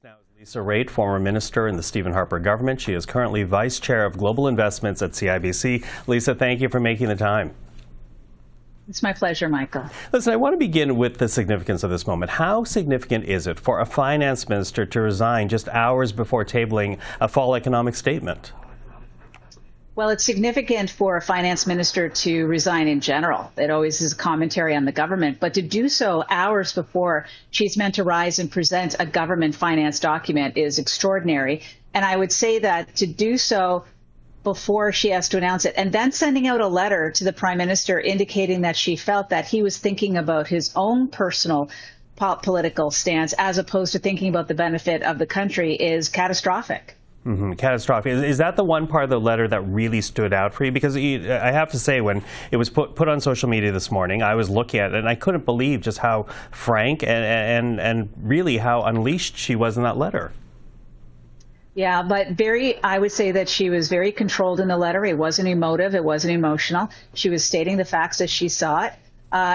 Now is Lisa Raitt, former minister in the Stephen Harper government. She is currently vice chair of global investments at CIBC. Lisa, thank you for making the time. It's my pleasure, Michael. Listen, I want to begin with the significance of this moment. How significant is it for a finance minister to resign just hours before tabling a fall economic statement? Well, it's significant for a finance minister to resign in general. It always is a commentary on the government. But to do so hours before she's meant to rise and present a government finance document is extraordinary. And I would say that to do so before she has to announce it, and then sending out a letter to the prime minister indicating that she felt that he was thinking about his own personal political stance as opposed to thinking about the benefit of the country is catastrophic. Catastrophic. Is that the one part of the letter that really stood out for you? Because I have to say, when it was put on social media this morning, I was looking at it and I couldn't believe just how frank and really how unleashed she was in that letter. Yeah, but I would say that she was very controlled in the letter. It wasn't emotive. It wasn't emotional. She was stating the facts as she saw it.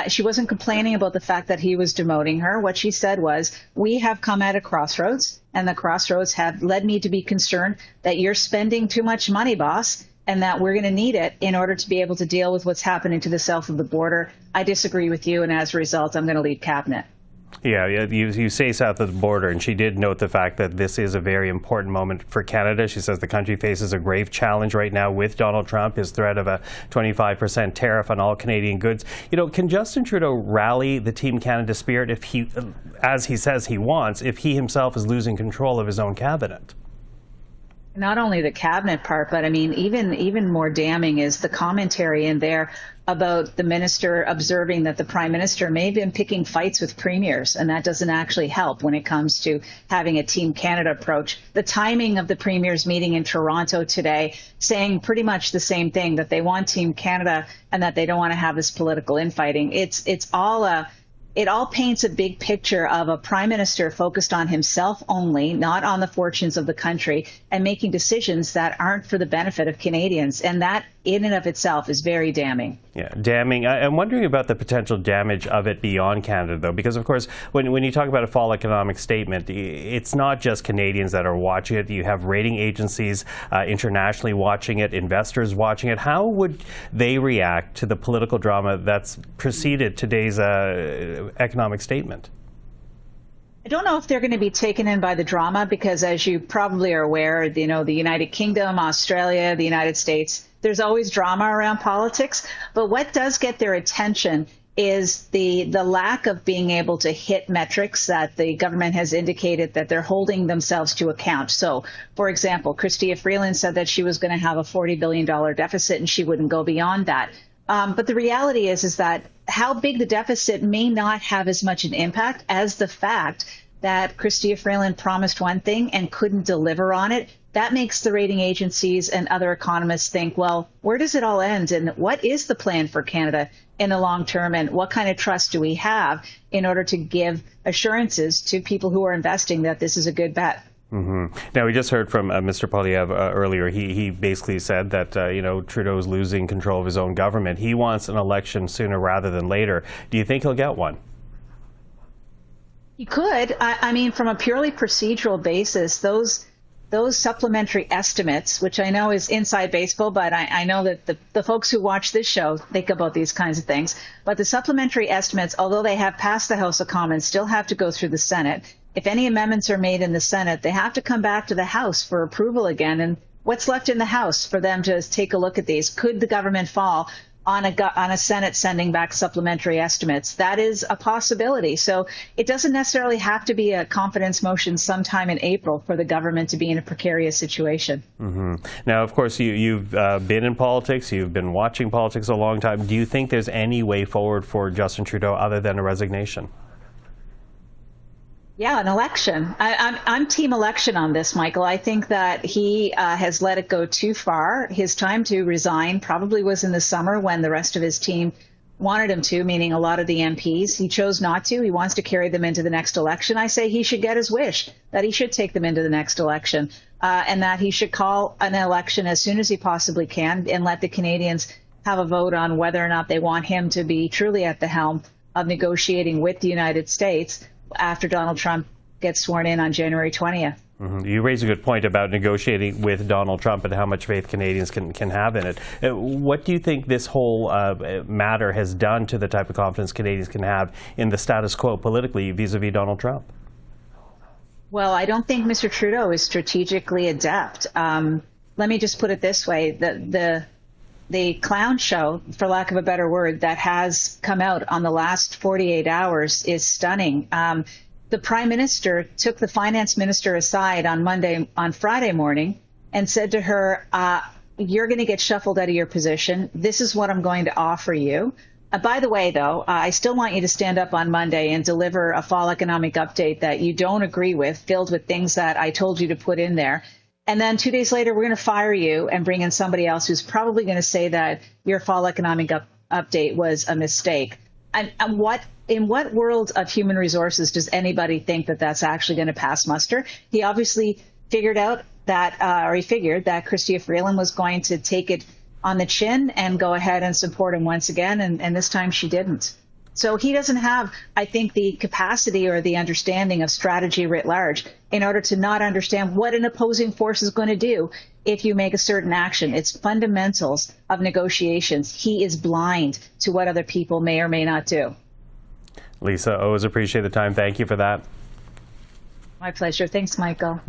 She wasn't complaining about the fact that he was demoting her. What she said was, we have come at a crossroads, and the crossroads have led me to be concerned that you're spending too much money, boss, and that we're going to need it in order to be able to deal with what's happening to the south of the border. I disagree with you, and as a result, I'm going to leave cabinet. Yeah, you say south of the border, and she did note the fact that this is a very important moment for Canada. She says the country faces a grave challenge right now with Donald Trump, his threat of a 25% tariff on all Canadian goods. You know, can Justin Trudeau rally the Team Canada spirit if he, as he says he wants, if he himself is losing control of his own cabinet? Not only the cabinet part, but I mean, even more damning is the commentary in there about the minister observing that the prime minister may have been picking fights with premiers, and that doesn't actually help when it comes to having a Team Canada approach. The timing of the premier's meeting in Toronto today, saying pretty much the same thing, that they want Team Canada and that they don't want to have this political infighting. It all paints a big picture of a prime minister focused on himself only, not on the fortunes of the country, and making decisions that aren't for the benefit of Canadians. And that in and of itself is very damning. Yeah, damning. I'm wondering about the potential damage of it beyond Canada, though, because, of course, when you talk about a fall economic statement, it's not just Canadians that are watching it. You have rating agencies internationally watching it, investors watching it. How would they react to the political drama that's preceded today's economic statement? I don't know if they're going to be taken in by the drama because, as you probably are aware, you know, the United Kingdom, Australia, the United States, there's always drama around politics. But what does get their attention is the lack of being able to hit metrics that the government has indicated that they're holding themselves to account. So, for example, Chrystia Freeland said that she was going to have a $40 billion deficit and she wouldn't go beyond that. But the reality is that how big the deficit may not have as much an impact as the fact that Chrystia Freeland promised one thing and couldn't deliver on it. That makes the rating agencies and other economists think, well, where does it all end? And what is the plan for Canada in the long term? And what kind of trust do we have in order to give assurances to people who are investing that this is a good bet? Now, we just heard from Mr. Poilievre earlier. He basically said that, Trudeau is losing control of his own government. He wants an election sooner rather than later. Do you think he'll get one? He could. I mean, from a purely procedural basis, those supplementary estimates, which I know is inside baseball, but I know that the folks who watch this show think about these kinds of things. But the supplementary estimates, although they have passed the House of Commons, still have to go through the Senate. If any amendments are made in the Senate, they have to come back to the House for approval again. And what's left in the House for them to take a look at these? Could the government fall on a Senate sending back supplementary estimates? That is a possibility. So it doesn't necessarily have to be a confidence motion sometime in April for the government to be in a precarious situation. Now, of course, you've been in politics. You've been watching politics a long time. Do you think there's any way forward for Justin Trudeau other than a resignation? Yeah, an election. I'm team election on this, Michael. I think that he has let it go too far. His time to resign probably was in the summer when the rest of his team wanted him to, meaning a lot of the MPs. He chose not to. He wants to carry them into the next election. I say he should get his wish, that he should take them into the next election, and that he should call an election as soon as he possibly can and let the Canadians have a vote on whether or not they want him to be truly at the helm of negotiating with the United States after Donald Trump get sworn in on January 20th. You raise a good point about negotiating with Donald Trump and how much faith Canadians can have in it. What do you think this whole matter has done to the type of confidence Canadians can have in the status quo politically vis-a-vis Donald Trump? Well, I don't think Mr. Trudeau is strategically adept. Let me just put it this way. The clown show, for lack of a better word, that has come out on the last 48 hours is stunning. The Prime Minister took the Finance Minister aside on Friday morning and said to her, you're going to get shuffled out of your position. This is what I'm going to offer you. By the way, though, I still want you to stand up on Monday and deliver a fall economic update that you don't agree with, filled with things that I told you to put in there. And then 2 days later, we're going to fire you and bring in somebody else who's probably going to say that your fall economic update was a mistake. And in what world of human resources does anybody think that that's actually going to pass muster? He obviously figured that Chrystia Freeland was going to take it on the chin and go ahead and support him once again. And this time she didn't. So he doesn't have, I think, the capacity or the understanding of strategy writ large in order to not understand what an opposing force is going to do if you make a certain action. It's fundamentals of negotiations. He is blind to what other people may or may not do. Lisa, always appreciate the time. Thank you for that. My pleasure. Thanks, Michael.